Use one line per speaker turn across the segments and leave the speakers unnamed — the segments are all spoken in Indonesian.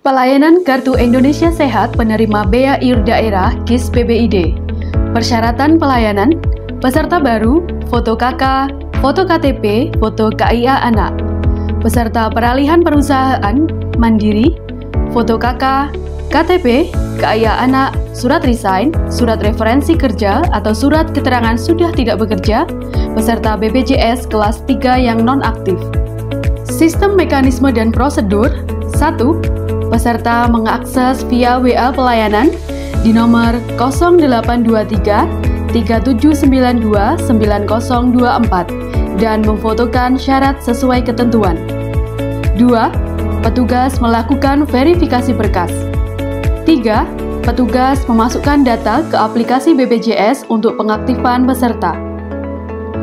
Pelayanan Kartu Indonesia Sehat penerima bea IUR daerah KIS PBID. Persyaratan pelayanan, peserta baru, foto KK, foto KTP, foto KIA anak. Peserta peralihan perusahaan, mandiri, foto KK, KTP, KIA anak, surat resign, surat referensi kerja atau surat keterangan sudah tidak bekerja, peserta BPJS kelas 3 yang non-aktif. Sistem mekanisme dan prosedur. 1. Peserta mengakses via WA pelayanan di nomor 0823 3792 9024 dan memfotokan syarat sesuai ketentuan. 2. Petugas melakukan verifikasi berkas. 3. Petugas memasukkan data ke aplikasi BPJS untuk pengaktifan peserta.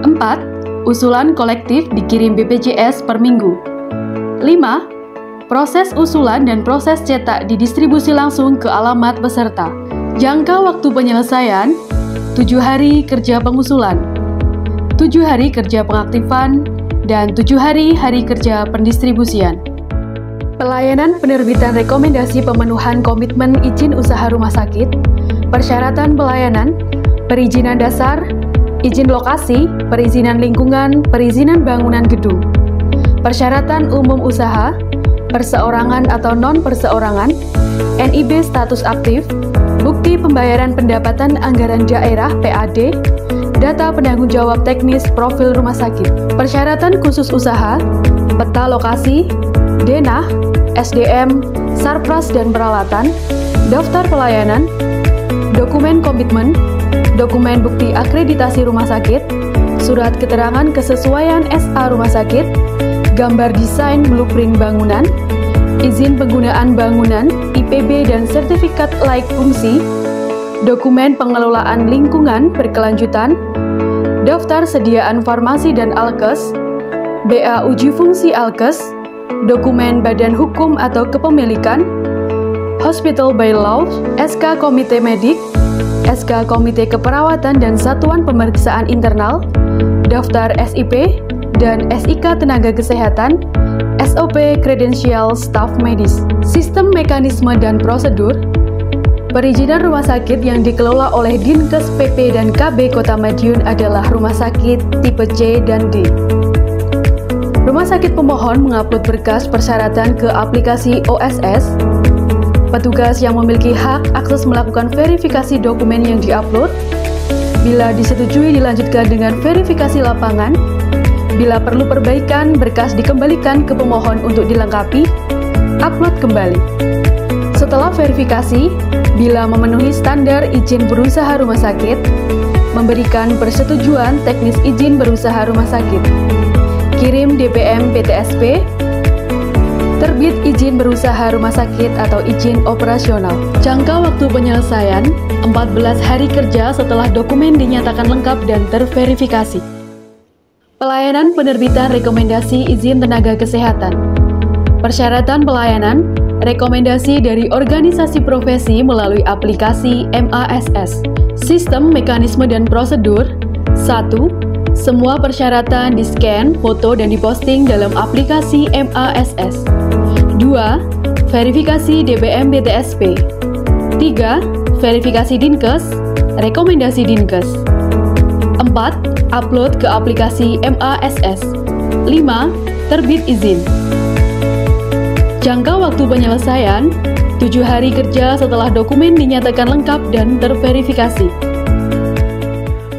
4. Usulan kolektif dikirim BPJS per minggu. 5. Proses usulan dan proses cetak didistribusi langsung ke alamat peserta. Jangka waktu penyelesaian, 7 hari kerja pengusulan, 7 hari kerja pengaktifan, dan 7 hari kerja pendistribusian. Pelayanan penerbitan rekomendasi pemenuhan komitmen izin usaha rumah sakit, persyaratan pelayanan, perizinan dasar, izin lokasi, perizinan lingkungan, perizinan bangunan gedung, persyaratan umum usaha, perseorangan atau non-perseorangan, NIB status aktif, bukti pembayaran pendapatan anggaran daerah PAD, data penanggung jawab teknis profil rumah sakit, persyaratan khusus usaha, peta lokasi, denah, SDM, sarpras dan peralatan, daftar pelayanan, dokumen komitmen, dokumen bukti akreditasi rumah sakit, surat keterangan kesesuaian SA rumah sakit, gambar desain blueprint bangunan, izin penggunaan bangunan, IPB dan sertifikat layak fungsi, dokumen pengelolaan lingkungan berkelanjutan, daftar sediaan farmasi dan alkes, BA uji fungsi alkes, dokumen badan hukum atau kepemilikan, hospital by law, SK komite medik, SK komite keperawatan dan satuan pemeriksaan internal, daftar SIP, dan SIK tenaga kesehatan, SOP kredensial staf medis. Sistem mekanisme dan prosedur. Perizinan rumah sakit yang dikelola oleh Dinkes PP dan KB Kota Madiun adalah rumah sakit tipe C dan D. Rumah sakit pemohon mengupload berkas persyaratan ke aplikasi OSS. Petugas yang memiliki hak akses melakukan verifikasi dokumen yang diupload. Bila disetujui dilanjutkan dengan verifikasi lapangan. Bila perlu perbaikan, berkas dikembalikan ke pemohon untuk dilengkapi, upload kembali. Setelah verifikasi, bila memenuhi standar izin berusaha rumah sakit, memberikan persetujuan teknis izin berusaha rumah sakit. Kirim DPM PTSP, terbit izin berusaha rumah sakit atau izin operasional. Jangka waktu penyelesaian, 14 hari kerja setelah dokumen dinyatakan lengkap dan terverifikasi. Pelayanan penerbitan rekomendasi izin tenaga kesehatan. Persyaratan pelayanan, rekomendasi dari organisasi profesi melalui aplikasi MASS. Sistem, mekanisme, dan prosedur. 1. Semua persyaratan di-scan, foto, dan diposting dalam aplikasi MASS. 2. Verifikasi DPM BTSP. 3. Verifikasi Dinkes, rekomendasi Dinkes. 4. Upload ke aplikasi MASS. 5. Terbit izin. Jangka waktu penyelesaian, 7 hari kerja setelah dokumen dinyatakan lengkap dan terverifikasi.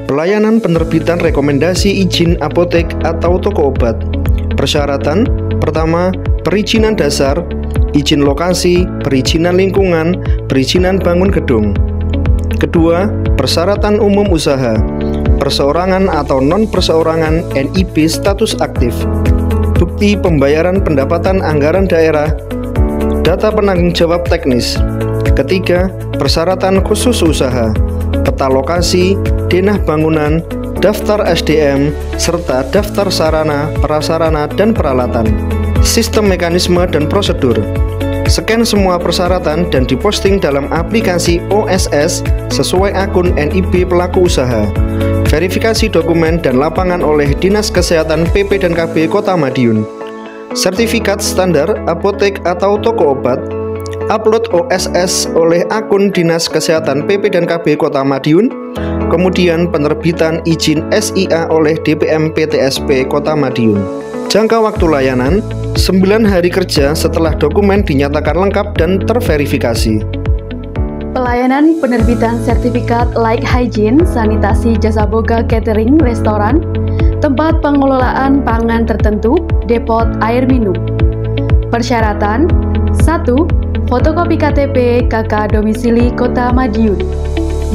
Pelayanan penerbitan rekomendasi izin apotek atau toko obat. Persyaratan, pertama, perizinan dasar, izin lokasi, perizinan lingkungan, perizinan bangun gedung. Kedua, persyaratan umum usaha, perseorangan atau non-perseorangan, NIB status aktif, bukti pembayaran pendapatan anggaran daerah, data penanggung jawab teknis. Ketiga, persyaratan khusus usaha, peta lokasi, denah bangunan, daftar SDM, serta daftar sarana, prasarana, dan peralatan. Sistem, mekanisme, dan prosedur. Scan semua persyaratan dan diposting dalam aplikasi OSS sesuai akun NIB pelaku usaha. Verifikasi dokumen dan lapangan oleh Dinas Kesehatan PP dan KB Kota Madiun. Sertifikat standar apotek atau toko obat, upload OSS oleh akun Dinas Kesehatan PP dan KB Kota Madiun, kemudian penerbitan izin SIA oleh DPM PTSP Kota Madiun. Jangka waktu layanan 9 hari kerja setelah dokumen dinyatakan lengkap dan terverifikasi.
Pelayanan penerbitan sertifikat Like Hygiene, sanitasi jasa boga catering, restoran, tempat pengelolaan pangan tertentu, depot air minum. Persyaratan: 1. Fotokopi KTP KK domisili Kota Madiun.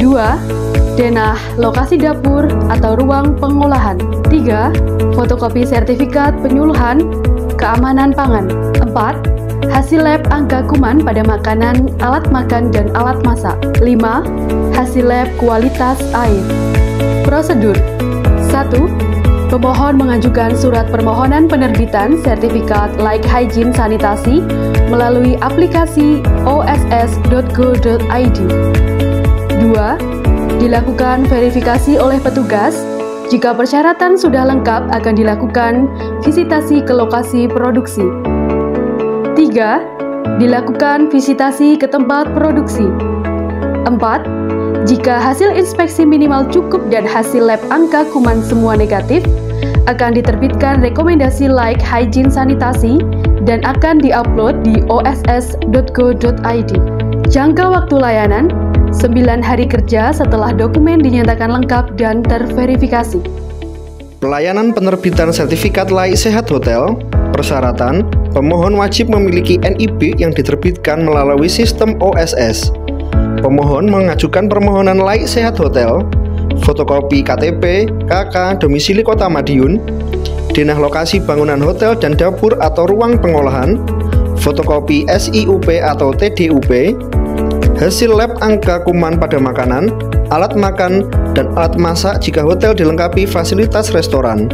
2. Denah lokasi dapur atau ruang pengolahan. 3. Fotokopi sertifikat penyuluhan keamanan pangan. 4. Hasil lab angka kuman pada makanan, alat makan, dan alat masak. 5. Hasil lab kualitas air. Prosedur: 1. Pemohon mengajukan surat permohonan penerbitan sertifikat Like Hygiene sanitasi melalui aplikasi oss.go.id. 2. Dilakukan verifikasi oleh petugas. Jika persyaratan sudah lengkap, akan dilakukan visitasi ke lokasi produksi. 3. Dilakukan visitasi ke tempat produksi. 4. Jika hasil inspeksi minimal cukup dan hasil lab angka kuman semua negatif, akan diterbitkan rekomendasi Like Hygiene sanitasi dan akan diupload di oss.go.id. Jangka waktu layanan 9 hari kerja setelah dokumen dinyatakan lengkap dan terverifikasi.
Pelayanan penerbitan sertifikat layak sehat hotel. Persyaratan: pemohon wajib memiliki NIB yang diterbitkan melalui sistem OSS. Pemohon mengajukan permohonan layak sehat hotel, fotokopi KTP KK domisili Kota Madiun, denah lokasi bangunan hotel dan dapur atau ruang pengolahan, fotokopi SIUP atau TDUP, hasil lab angka kuman pada makanan, alat makan, dan alat masak jika hotel dilengkapi fasilitas restoran,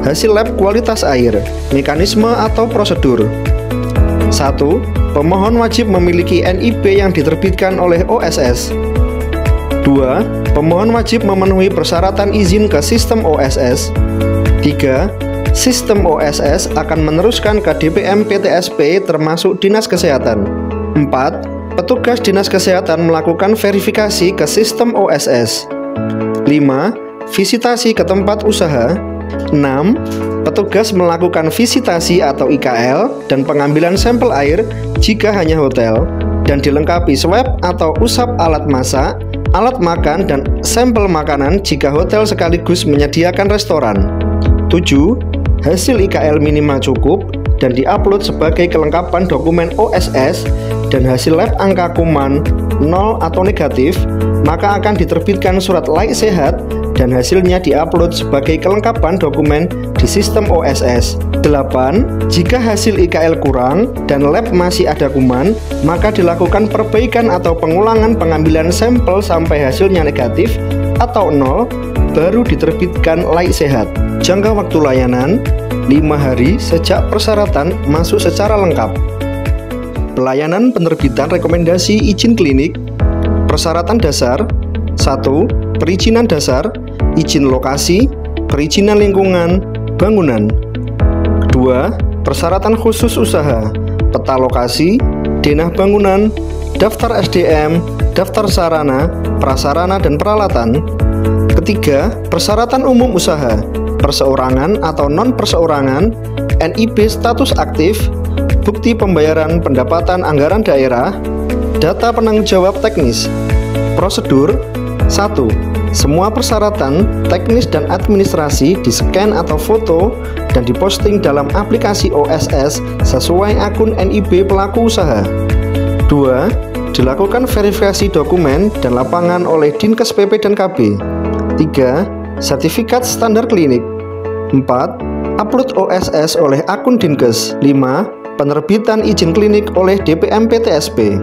hasil lab kualitas air, mekanisme atau prosedur. 1. Pemohon wajib memiliki NIB yang diterbitkan oleh OSS. 2. Pemohon wajib memenuhi persyaratan izin ke sistem OSS. 3. Sistem OSS akan meneruskan ke DPM PTSP termasuk Dinas Kesehatan. 4. Petugas Dinas Kesehatan melakukan verifikasi ke sistem OSS. 5. Visitasi ke tempat usaha. 6. Petugas melakukan visitasi atau IKL dan pengambilan sampel air jika hanya hotel dan dilengkapi swab atau usap alat masak, alat makan, dan sampel makanan jika hotel sekaligus menyediakan restoran. 7. Hasil IKL minimal cukup dan diupload sebagai kelengkapan dokumen OSS dan hasil lab angka kuman 0 atau negatif, maka akan diterbitkan surat layak sehat dan hasilnya diupload sebagai kelengkapan dokumen di sistem OSS. 8. Jika hasil IKL kurang dan lab masih ada kuman, maka dilakukan perbaikan atau pengulangan pengambilan sampel sampai hasilnya negatif atau 0, baru diterbitkan layak sehat. Jangka waktu layanan 5 hari sejak persyaratan masuk secara lengkap. Pelayanan penerbitan rekomendasi izin klinik. Persyaratan dasar: 1. Perizinan dasar, izin lokasi, perizinan lingkungan, bangunan. 2. Persyaratan khusus usaha, peta lokasi, denah bangunan, daftar SDM, daftar sarana, prasarana dan peralatan. Ketiga, persyaratan umum usaha, perseorangan atau non-perseorangan, NIB status aktif, bukti pembayaran pendapatan anggaran daerah, data penanggung jawab teknis. Prosedur: 1. Semua persyaratan teknis dan administrasi di-scan atau foto dan diposting dalam aplikasi OSS sesuai akun NIB pelaku usaha. 2. Dilakukan verifikasi dokumen dan lapangan oleh Dinkes PP dan KB. 3. Sertifikat standar klinik. 4. Upload OSS oleh akun Dinkes. 5. Penerbitan izin klinik oleh DPM PTSP.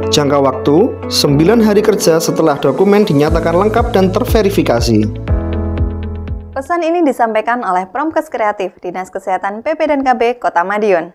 Jangka waktu 9 hari kerja setelah dokumen dinyatakan lengkap dan terverifikasi.
Pesan ini disampaikan oleh Promkes Kreatif Dinas Kesehatan PP dan KB Kota Madiun.